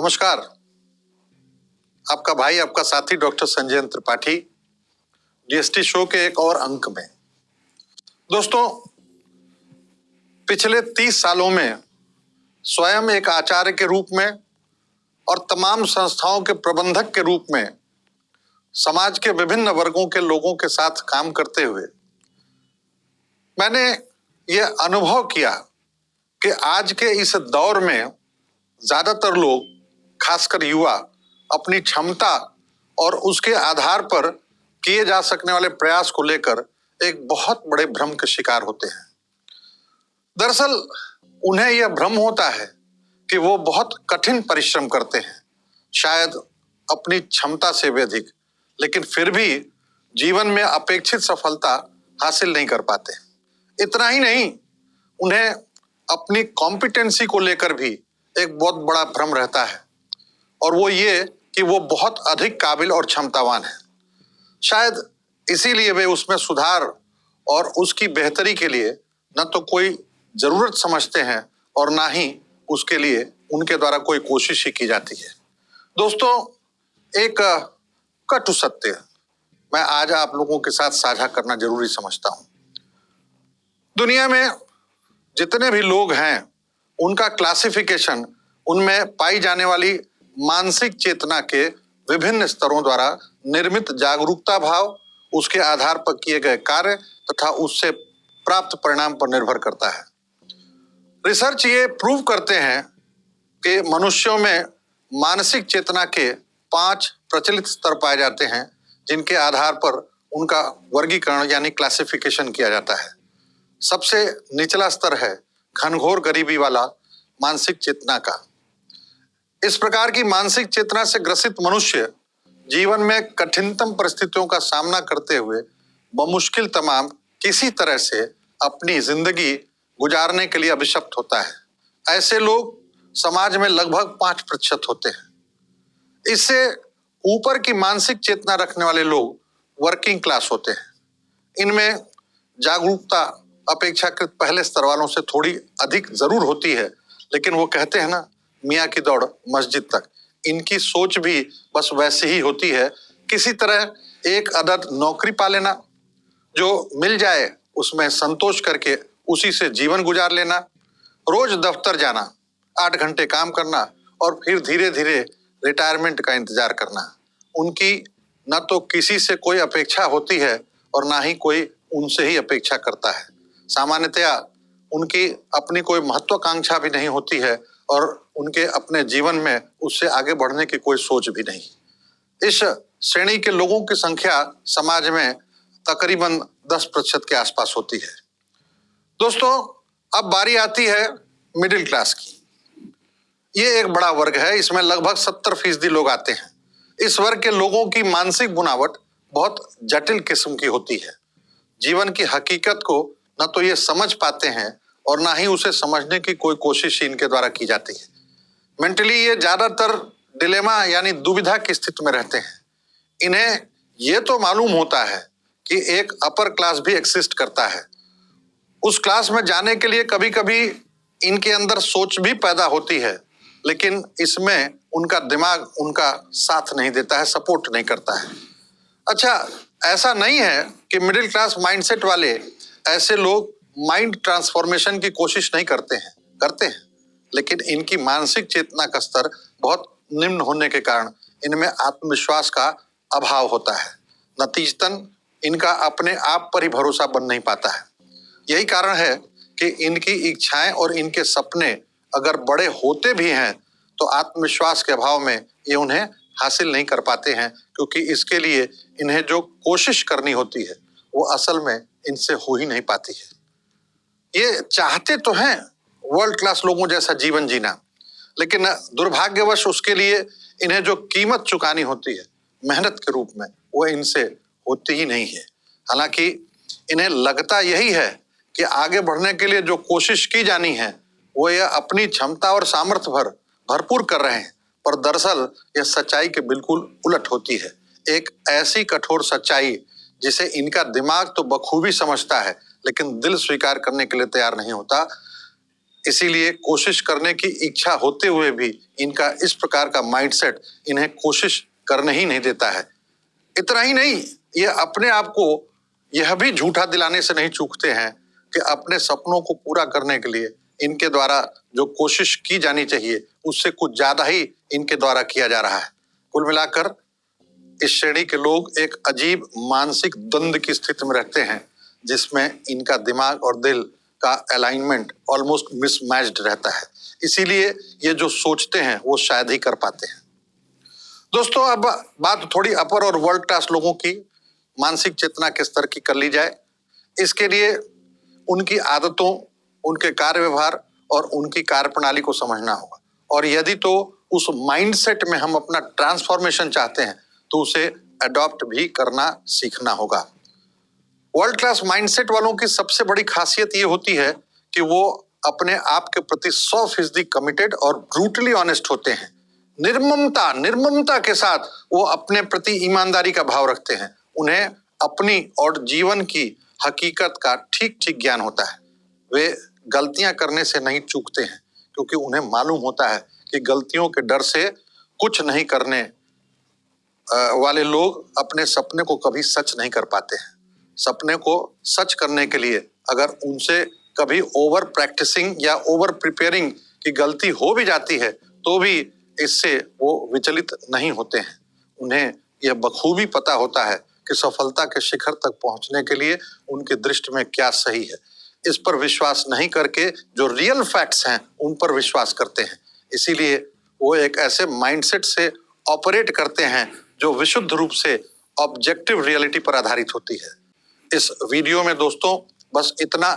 नमस्कार। आपका भाई, आपका साथी doctor Sanjay Tripathi, GST show के एक और अंक में। दोस्तों, पिछले 30 सालों में स्वयं एक आचार्य के रूप में और तमाम संस्थाओं के प्रबंधक के रूप में समाज के विभिन्न वर्गों के लोगों के साथ काम करते हुए मैंने ये अनुभव किया कि आज के इस दौर में ज्यादातर लोग, खासकर युवा, अपनी क्षमता और उसके आधार पर किए जा सकने वाले प्रयास को लेकर एक बहुत बड़े भ्रम के शिकार होते हैं। दरअसल उन्हें यह भ्रम होता है कि वो बहुत कठिन परिश्रम करते हैं, शायद अपनी क्षमता से भी अधिक, लेकिन फिर भी जीवन में अपेक्षित सफलता हासिल नहीं कर पाते। इतना ही नहीं, उन्हें अपनी कॉम्पिटेंसी को लेकर भी एक बहुत बड़ा भ्रम रहता है, और वो ये कि वो बहुत अधिक काबिल और क्षमतावान है। शायद इसीलिए वे उसमें सुधार और उसकी बेहतरी के लिए न तो कोई जरूरत समझते हैं और ना ही उसके लिए उनके द्वारा कोई कोशिश ही की जाती है। दोस्तों, एक कटु सत्य मैं आज आप लोगों के साथ साझा करना जरूरी समझता हूं। दुनिया में जितने भी लोग हैं, उनका क्लासिफिकेशन उनमें पाई जाने वाली मानसिक चेतना के विभिन्न स्तरों द्वारा निर्मित जागरूकता भाव, उसके आधार पर किए गए कार्य तथा उससे प्राप्त परिणाम पर निर्भर करता है। रिसर्च ये प्रूव करते हैं कि मनुष्यों में मानसिक चेतना के 5 प्रचलित स्तर पाए जाते हैं, जिनके आधार पर उनका वर्गीकरण यानी क्लासिफिकेशन किया जाता है। सबसे निचला स्तर है घनघोर गरीबी वाला मानसिक चेतना का। इस प्रकार की मानसिक चेतना से ग्रसित मनुष्य जीवन में कठिनतम परिस्थितियों का सामना करते हुए बमुश्किल तमाम किसी तरह से अपनी जिंदगी गुजारने के लिए अभिशप्त होता है। ऐसे लोग समाज में लगभग 5% होते हैं। इससे ऊपर की मानसिक चेतना रखने वाले लोग वर्किंग क्लास होते हैं। इनमें जागरूकता अपेक्षाकृत पहले स्तर वालों से थोड़ी अधिक जरूर होती है, लेकिन वो कहते हैं ना, मियाँ की दौड़ मस्जिद तक। इनकी सोच भी बस वैसे ही होती है, किसी तरह एक अदद नौकरी पा लेना, जो मिल जाए उसमें संतोष करके उसी से जीवन गुजार लेना, रोज दफ्तर जाना, 8 घंटे काम करना और फिर धीरे धीरे रिटायरमेंट का इंतजार करना। उनकी न तो किसी से कोई अपेक्षा होती है और ना ही कोई उनसे ही अपेक्षा करता है। सामान्यतया उनकी अपनी कोई महत्वाकांक्षा भी नहीं होती है और उनके अपने जीवन में उससे आगे बढ़ने की कोई सोच भी नहीं। इस श्रेणी के लोगों की संख्या समाज में तकरीबन 10% के आसपास होती है। दोस्तों, अब बारी आती है मिडिल क्लास की। ये एक बड़ा वर्ग है, इसमें लगभग 70% लोग आते हैं। इस वर्ग के लोगों की मानसिक बुनावट बहुत जटिल किस्म की होती है। जीवन की हकीकत को न तो ये समझ पाते हैं और ना ही उसे समझने की कोई कोशिश इनके द्वारा की जाती है। मेंटली ये ज्यादातर डिलेमा यानी दुविधा की स्थिति में रहते हैं। इन्हें ये तो मालूम होता है कि एक अपर क्लास भी एग्जिस्ट करता है। उस क्लास में जाने के लिए कभी कभी इनके अंदर सोच भी पैदा होती है, लेकिन इसमें उनका दिमाग उनका साथ नहीं देता है, सपोर्ट नहीं करता है। अच्छा, ऐसा नहीं है कि मिडिल क्लास माइंडसेट वाले ऐसे लोग माइंड ट्रांसफॉर्मेशन की कोशिश नहीं करते हैं, लेकिन इनकी मानसिक चेतना का स्तर बहुत निम्न होने के कारण इनमें आत्मविश्वास का अभाव होता है। नतीजतन इनका अपने आप पर ही भरोसा बन नहीं पाता है। यही कारण है कि इनकी इच्छाएं और इनके सपने अगर बड़े होते भी हैं तो आत्मविश्वास के अभाव में ये उन्हें हासिल नहीं कर पाते हैं, क्योंकि इसके लिए इन्हें जो कोशिश करनी होती है वो असल में इनसे हो ही नहीं पाती है। ये चाहते तो हैं वर्ल्ड क्लास लोगों जैसा जीवन जीना, लेकिन दुर्भाग्यवश उसके लिए इन्हें जो कीमत चुकानी होती है मेहनत के रूप में, वो इनसे होती ही नहीं है। हालांकि इन्हें लगता यही है कि आगे बढ़ने के लिए जो कोशिश की जानी है वो यह अपनी क्षमता और सामर्थ्य भरपूर कर रहे हैं, पर दरअसल यह सच्चाई के बिल्कुल उलट होती है। एक ऐसी कठोर सच्चाई जिसे इनका दिमाग तो बखूबी समझता है, लेकिन दिल स्वीकार करने के लिए तैयार नहीं होता। इसीलिए कोशिश करने की इच्छा होते हुए भी इनका इस प्रकार का माइंडसेट इन्हें कोशिश करने ही नहीं देता है। इतना ही नहीं, ये अपने आप को यह भी झूठा दिलाने से नहीं चूकते हैं कि अपने सपनों को पूरा करने के लिए इनके द्वारा जो कोशिश की जानी चाहिए उससे कुछ ज्यादा ही इनके द्वारा किया जा रहा है। कुल मिलाकर इस श्रेणी के लोग एक अजीब मानसिक द्वंद की स्थिति में रहते हैं, जिसमें इनका दिमाग और दिल का अलाइनमेंट ऑलमोस्ट मिसमैच्ड रहता है। इसीलिए ये जो सोचते हैं वो शायद ही कर पाते हैं। दोस्तों, अब बात थोड़ी अपर और वर्ल्ड क्लास लोगों की मानसिक चेतना के स्तर की कर ली जाए। इसके लिए उनकी आदतों, उनके कार्य व्यवहार और उनकी कार्यप्रणाली को समझना होगा, और यदि तो उस माइंडसेट में हम अपना ट्रांसफॉर्मेशन चाहते हैं तो उसे अडॉप्ट भी करना सीखना होगा। वर्ल्ड क्लास माइंडसेट वालों की सबसे बड़ी खासियत ये होती है कि वो अपने आप के प्रति 100% कमिटेड और ब्रूटली ऑनेस्ट होते हैं। निर्ममता के साथ वो अपने प्रति ईमानदारी का भाव रखते हैं। उन्हें अपनी और जीवन की हकीकत का ठीक ठीक ज्ञान होता है। वे गलतियां करने से नहीं चूकते हैं, क्योंकि उन्हें मालूम होता है कि गलतियों के डर से कुछ नहीं करने वाले लोग अपने सपने को कभी सच नहीं कर पाते हैं। सपने को सच करने के लिए अगर उनसे कभी ओवर प्रैक्टिसिंग या ओवर प्रिपेयरिंग की गलती हो भी जाती है तो भी इससे वो विचलित नहीं होते हैं। उन्हें यह बखूबी पता होता है कि सफलता के शिखर तक पहुंचने के लिए उनकी दृष्टि में क्या सही है। इस पर विश्वास नहीं करके जो रियल फैक्ट्स हैं उन पर विश्वास करते हैं। इसीलिए वो एक ऐसे माइंडसेट से ऑपरेट करते हैं जो विशुद्ध रूप से ऑब्जेक्टिव रियलिटी पर आधारित होती है। इस वीडियो में दोस्तों बस इतना,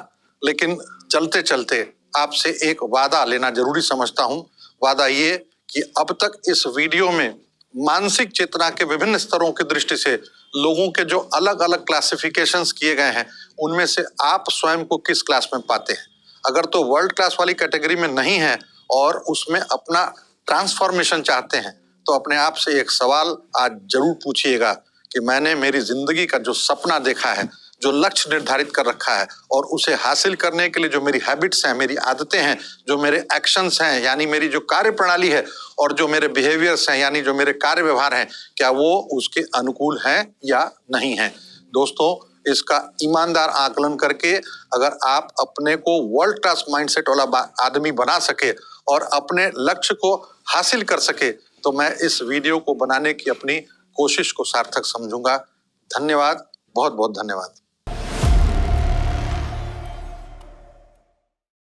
लेकिन चलते चलते आपसे एक वादा लेना जरूरी समझता हूं। वादा ये कि अब तक इस वीडियो में मानसिक चेतना के विभिन्न स्तरों की दृष्टि से लोगों के जो अलग अलग क्लासिफिकेशंस किए गए हैं उनमें से आप स्वयं को किस क्लास में पाते हैं। अगर तो वर्ल्ड क्लास वाली कैटेगरी में नहीं है और उसमें अपना ट्रांसफॉर्मेशन चाहते हैं तो अपने आप से एक सवाल आज जरूर पूछिएगा कि मैंने मेरी जिंदगी का जो सपना देखा है, जो लक्ष्य निर्धारित कर रखा है और उसे हासिल करने के लिए जो मेरी हैबिट्स हैं, मेरी आदतें हैं, जो मेरे एक्शंस हैं यानी मेरी जो कार्य प्रणाली है और जो मेरे बिहेवियर्स हैं यानी जो मेरे कार्य व्यवहार हैं, क्या वो उसके अनुकूल हैं या नहीं हैं। दोस्तों, इसका ईमानदार आकलन करके अगर आप अपने को वर्ल्ड क्लास माइंडसेट वाला आदमी बना सके और अपने लक्ष्य को हासिल कर सके तो मैं इस वीडियो को बनाने की अपनी कोशिश को सार्थक समझूंगा। धन्यवाद, बहुत बहुत धन्यवाद।